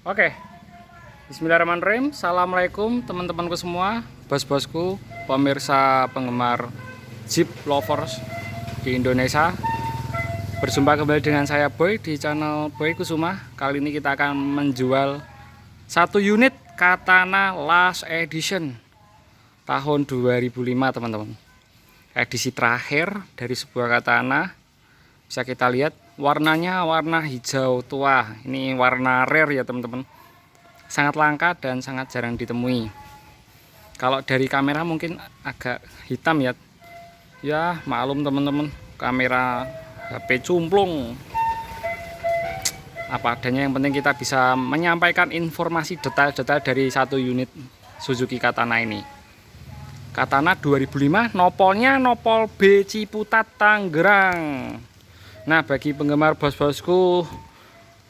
Oke, Bismillahirrahmanirrahim. Assalamualaikum teman-temanku semua, bos-bosku, pemirsa penggemar Jeep lovers di Indonesia. Berjumpa kembali dengan saya Boy di channel Boy Kusuma. Kali ini kita akan menjual satu unit Katana Last Edition tahun 2005 teman-teman. Edisi terakhir dari sebuah Katana. Bisa kita lihat warnanya warna hijau tua. Ini warna rare ya teman-teman. Sangat langka dan sangat jarang ditemui. Kalau dari kamera mungkin agak hitam ya. Ya maklum teman-teman, kamera HP cumplung. Apa adanya, yang penting kita bisa menyampaikan informasi detail-detail dari satu unit Suzuki Katana ini. Katana 2005, nopolnya nopol B Ciputat Tangerang. Nah, bagi penggemar bos-bosku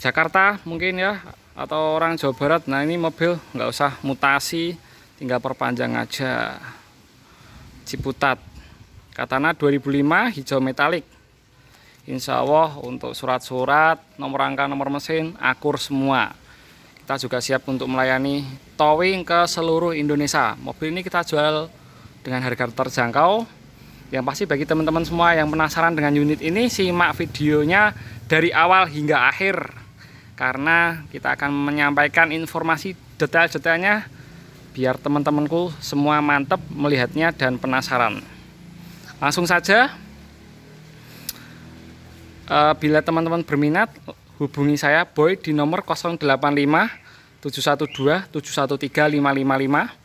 Jakarta mungkin ya, atau orang Jawa Barat, nah ini mobil nggak usah mutasi, tinggal perpanjang aja. Ciputat Katana 2005, hijau metalik. Insya Allah untuk surat-surat, nomor rangka, nomor mesin akur semua. Kita juga siap untuk melayani towing ke seluruh Indonesia. Mobil ini kita jual dengan harga terjangkau. Yang pasti bagi teman-teman semua yang penasaran dengan unit ini, simak videonya dari awal hingga akhir, karena kita akan menyampaikan informasi detail-detailnya biar teman-temanku semua mantep melihatnya dan penasaran. Langsung saja, bila teman-teman berminat hubungi saya Boy di nomor 085 712 713 555.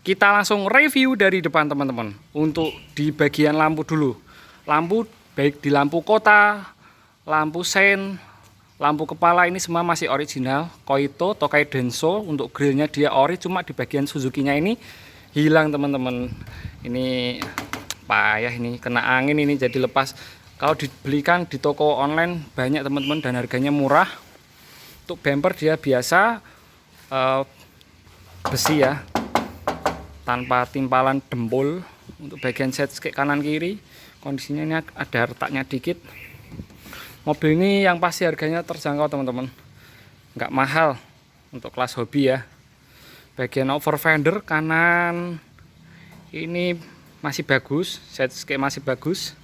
Kita langsung review dari depan teman-teman. Untuk di bagian lampu dulu. Lampu baik di lampu kota, lampu sen, lampu kepala ini semua masih original. Koito Tokai Denso, untuk grillnya dia ori, cuma di bagian Suzuki-nya ini hilang teman-teman. Ini payah, ini kena angin ini jadi lepas. Kalau dibelikan di toko online banyak teman-teman dan harganya murah. Untuk bumper dia biasa besi ya, tanpa timpalan dempul. Untuk bagian setskek kanan kiri kondisinya ini ada retaknya dikit. Mobil ini yang pasti harganya terjangkau teman-teman, nggak mahal untuk kelas hobi ya. Bagian over fender kanan ini masih bagus, setskek masih bagus,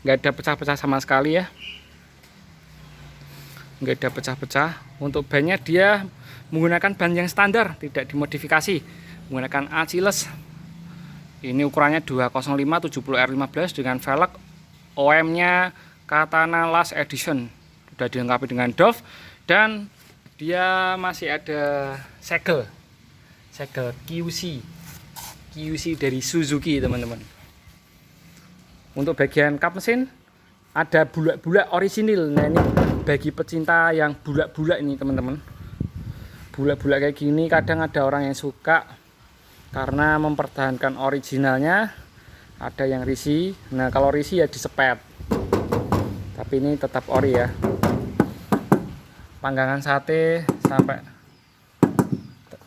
nggak ada pecah-pecah sama sekali ya, nggak ada pecah-pecah. Untuk bannya dia menggunakan ban yang standar, tidak dimodifikasi, menggunakan Achilles. Ini ukurannya 205 70R15 dengan velg. OM-nya Katana Last Edition, sudah dilengkapi dengan Dove, dan dia masih ada segel QC dari Suzuki teman-teman. Untuk bagian kap mesin ada bulak-bulak orisinil. Nah ini bagi pecinta yang bulak-bulak ini teman-teman. Bulak-bulak kayak gini kadang ada orang yang suka karena mempertahankan originalnya. Ada yang risih. Nah kalau risih ya disepet, tapi ini tetap ori ya. Panggangan sate sampai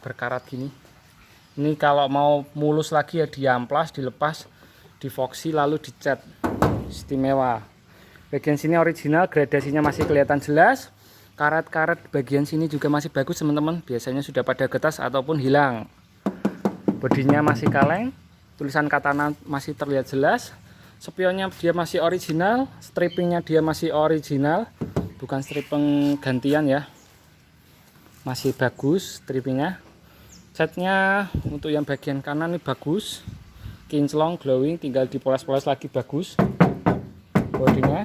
berkarat gini. Ini kalau mau mulus lagi ya diamplas, dilepas, divoksi lalu dicat. Istimewa. Bagian sini original, gradasinya masih kelihatan jelas. Karat-karat bagian sini juga masih bagus teman-teman. Biasanya sudah pada getas ataupun hilang. Bodinya masih kaleng, tulisan Katana masih terlihat jelas. Spionnya dia masih original, strippingnya dia masih original, bukan stripping gantian ya. Masih bagus strippingnya. Catnya untuk yang bagian kanan ini bagus, kinclong, glowing, tinggal dipoles-poles lagi bagus. Bodinya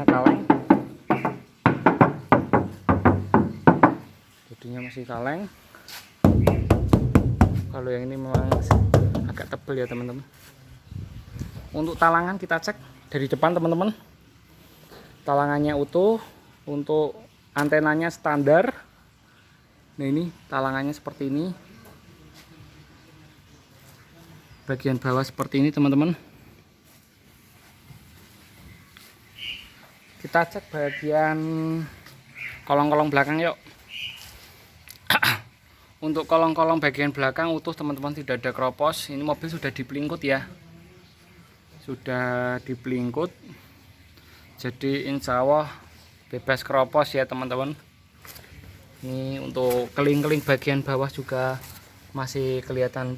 kaleng, bodinya masih kaleng. Kalau yang ini memang agak tebal ya teman-teman. Untuk talangan kita cek dari depan teman-teman. Talangannya utuh, untuk antenanya standar. Nah ini talangannya seperti ini. Bagian bawah seperti ini teman-teman. Kita cek bagian kolong-kolong belakang yuk. Untuk kolong-kolong bagian belakang utuh teman-teman, tidak ada kropos. Ini mobil sudah dipelingkut ya, sudah dipelingkut, jadi insya Allah bebas kropos ya teman-teman. Ini untuk keling-keling bagian bawah juga masih kelihatan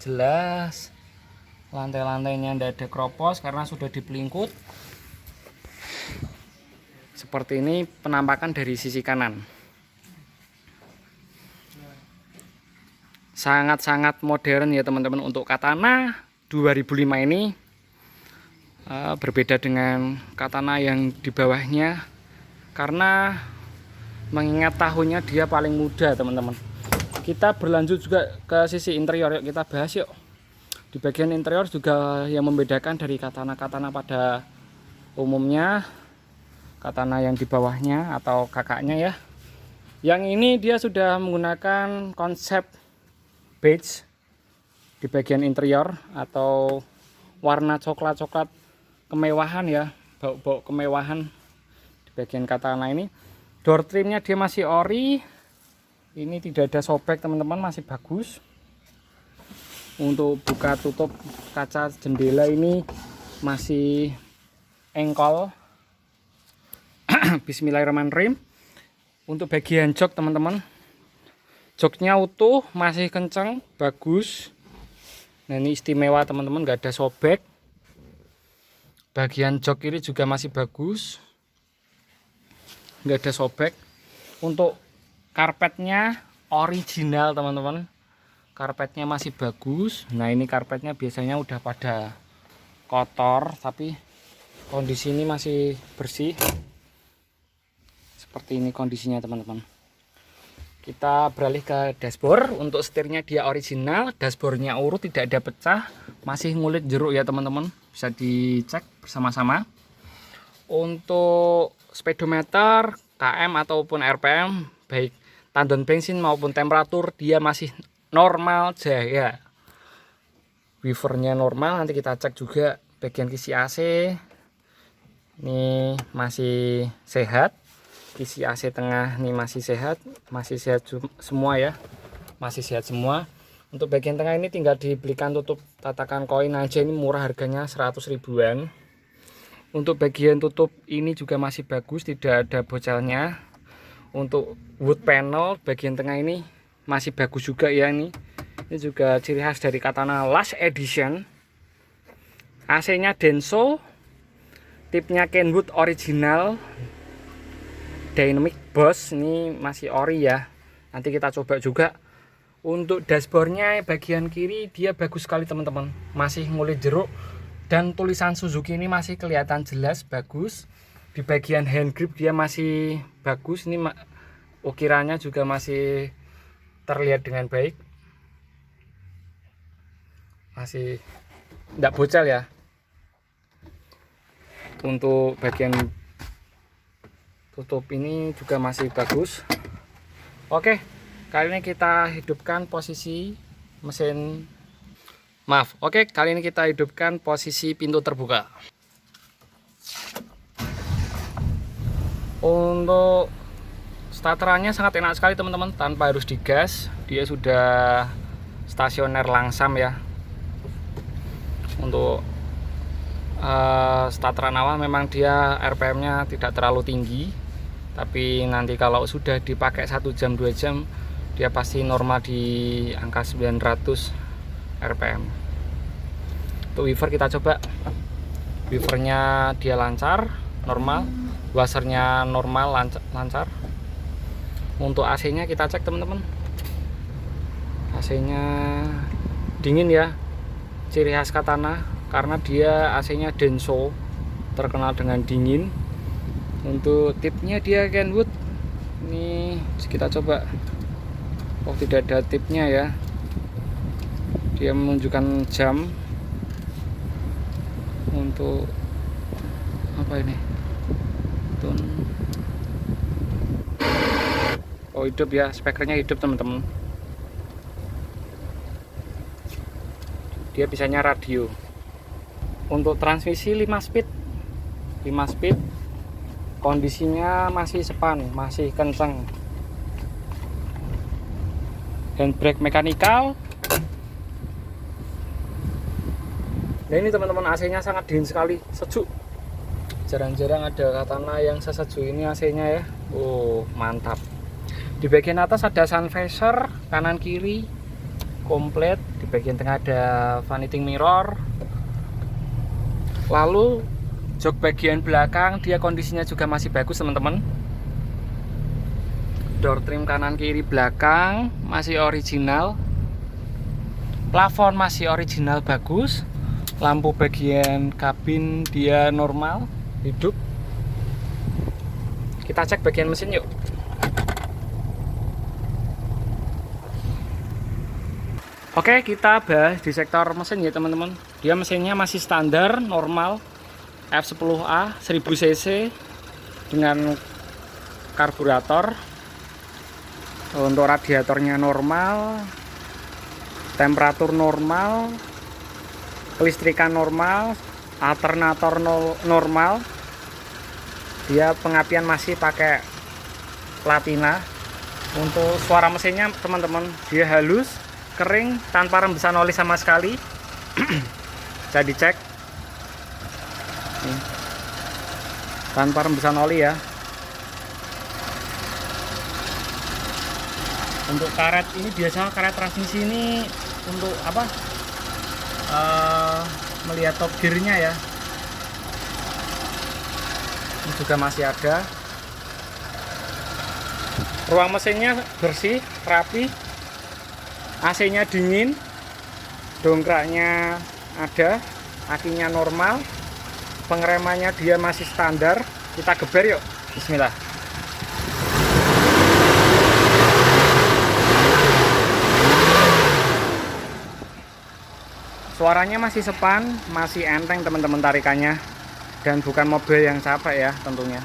jelas. Lantai-lantainya tidak ada kropos karena sudah dipelingkut. Seperti ini penampakan dari sisi kanan. Sangat-sangat modern ya teman-teman untuk Katana 2005 ini. Berbeda dengan Katana yang di bawahnya karena mengingat tahunnya dia paling muda teman-teman. Kita berlanjut juga ke sisi interior, yuk kita bahas yuk. Di bagian interior juga yang membedakan dari katana-katana pada umumnya, katana yang di bawahnya atau kakaknya ya. Yang ini dia sudah menggunakan konsep beige di bagian interior atau warna coklat-coklat kemewahan ya, bau-bau kemewahan di bagian katana ini. Door trimnya dia masih ori. Ini tidak ada sobek teman-teman, masih bagus. Untuk buka tutup kaca jendela ini masih engkol. Bismillahirrahmanirrahim. Untuk bagian jok teman-teman, joknya utuh, masih kencang, bagus. Nah ini istimewa teman-teman, nggak ada sobek. Bagian jok kiri juga masih bagus, nggak ada sobek. Untuk karpetnya original teman-teman, karpetnya masih bagus. Nah ini karpetnya biasanya udah pada kotor, tapi kondisi ini masih bersih. Seperti ini kondisinya teman-teman. Kita beralih ke dashboard. Untuk setirnya dia original, dashboardnya urut, tidak ada pecah, masih ngulit jeruk ya teman-teman, bisa dicek bersama-sama. Untuk speedometer, km ataupun rpm, baik tandon bensin maupun temperatur, dia masih normal jaya. Wipernya normal. Nanti kita cek juga bagian kisi AC. Ini masih sehat. Kisi AC tengah ini masih sehat semua ya. Masih sehat semua. Untuk bagian tengah ini tinggal dibelikan tutup tatakan koin aja, ini murah harganya 100 ribuan. Untuk bagian tutup ini juga masih bagus, tidak ada bocalnya. Untuk wood panel bagian tengah ini masih bagus juga ya. Ini juga ciri khas dari Katana Last Edition. AC nya Denso, tipnya Kenwood original, dynamic Boss, ini masih ori ya. Nanti kita coba juga. Untuk dashboardnya bagian kiri dia bagus sekali teman-teman, masih ngulit jeruk, dan tulisan Suzuki ini masih kelihatan jelas bagus. Di bagian hand grip dia masih bagus, ini ukirannya juga masih terlihat dengan baik, masih tidak bocel ya. Untuk bagian tutup ini juga masih bagus. Oke, kali ini kita hidupkan posisi mesin, kali ini kita hidupkan posisi pintu terbuka. Untuk starterannya sangat enak sekali teman-teman, tanpa harus digas, dia sudah stasioner langsam ya. Untuk starteran awal memang dia RPM-nya tidak terlalu tinggi, tapi nanti kalau sudah dipakai 1 jam 2 jam dia pasti normal di angka 900 RPM. Untuk wiper kita coba, wipernya dia lancar, normal, washernya normal, lancar. Untuk AC nya kita cek teman-teman, AC nya dingin ya, ciri khas Katana karena dia AC nya Denso, terkenal dengan dingin. Untuk tipnya dia Kenwood, ini kita coba. Oh tidak ada tipnya ya, dia menunjukkan jam. Untuk apa ini, tun, oh hidup ya, spekernya hidup teman-teman. Dia bisanya radio. Untuk transmisi 5 speed, kondisinya masih sepan, masih kencang. Handbrake mekanikal. Nah ini teman-teman, AC nya sangat dingin sekali, sejuk. Jarang-jarang ada Katana yang sesejuk ini AC nya ya. Oh mantap. Di bagian atas ada sun visor kanan kiri komplit. Di bagian tengah ada vanity mirror. Lalu jok bagian belakang dia kondisinya juga masih bagus teman-teman. Door trim kanan kiri belakang masih original. Plafon masih original bagus. Lampu bagian kabin dia normal, hidup. Kita cek bagian mesin yuk. Oke, kita bahas di sektor mesin ya teman-teman. Dia mesinnya masih standar, normal, F10A 1000 cc dengan karburator. Untuk radiatornya normal, temperatur normal, kelistrikan normal, alternator normal. Dia pengapian masih pakai platina. Untuk suara mesinnya teman-teman, dia halus, kering, tanpa rembesan oli sama sekali. Bisa dicek tanpa rembesan oli ya. Untuk karet ini biasanya karet transmisi ini untuk apa, melihat top gearnya ya, ini juga masih ada. Ruang mesinnya bersih, rapi, AC nya dingin, dongkraknya ada, akinya normal, pengeremannya dia masih standar. Kita geber yuk, bismillah. Suaranya masih sepan, masih enteng teman-teman tarikannya, dan bukan mobil yang capek ya tentunya,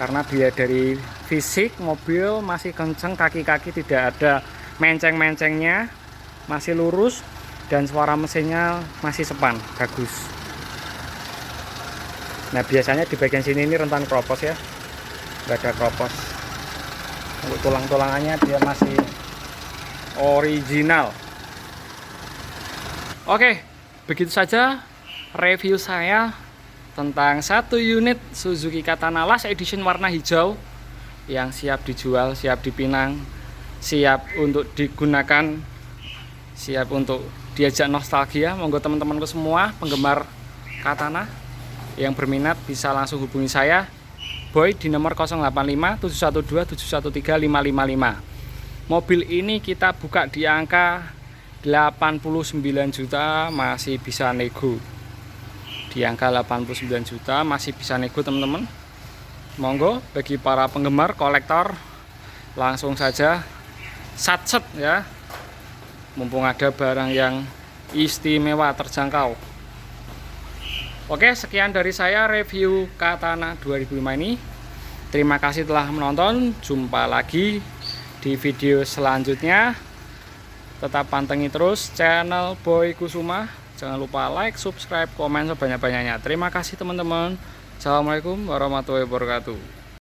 karena dia dari fisik mobil masih kenceng, kaki-kaki tidak ada menceng-mencengnya, masih lurus, dan suara mesinnya masih sepan, bagus. Nah biasanya di bagian sini ini rentan kropos ya, nggak ada kropos. Untuk tulang-tulangannya dia masih original. Oke, begitu saja review saya tentang satu unit Suzuki Katana Last Edition warna hijau yang siap dijual, siap dipinang, siap untuk digunakan, siap untuk diajak nostalgia. Monggo teman-temanku semua penggemar Katana yang berminat bisa langsung hubungi saya, Boy, di nomor 085 712 713 555. Mobil ini kita buka di angka 89 juta, masih bisa nego. Di angka 89 juta masih bisa nego teman-teman. Monggo bagi para penggemar kolektor langsung saja satset ya, mumpung ada barang yang istimewa terjangkau. Oke, sekian dari saya review Katana 2005 ini. Terima kasih telah menonton. Jumpa lagi di video selanjutnya. Tetap pantengin terus channel Boy Kusuma. Jangan lupa like, subscribe, komen sebanyak-banyaknya. Terima kasih teman-teman. Assalamualaikum warahmatullahi wabarakatuh.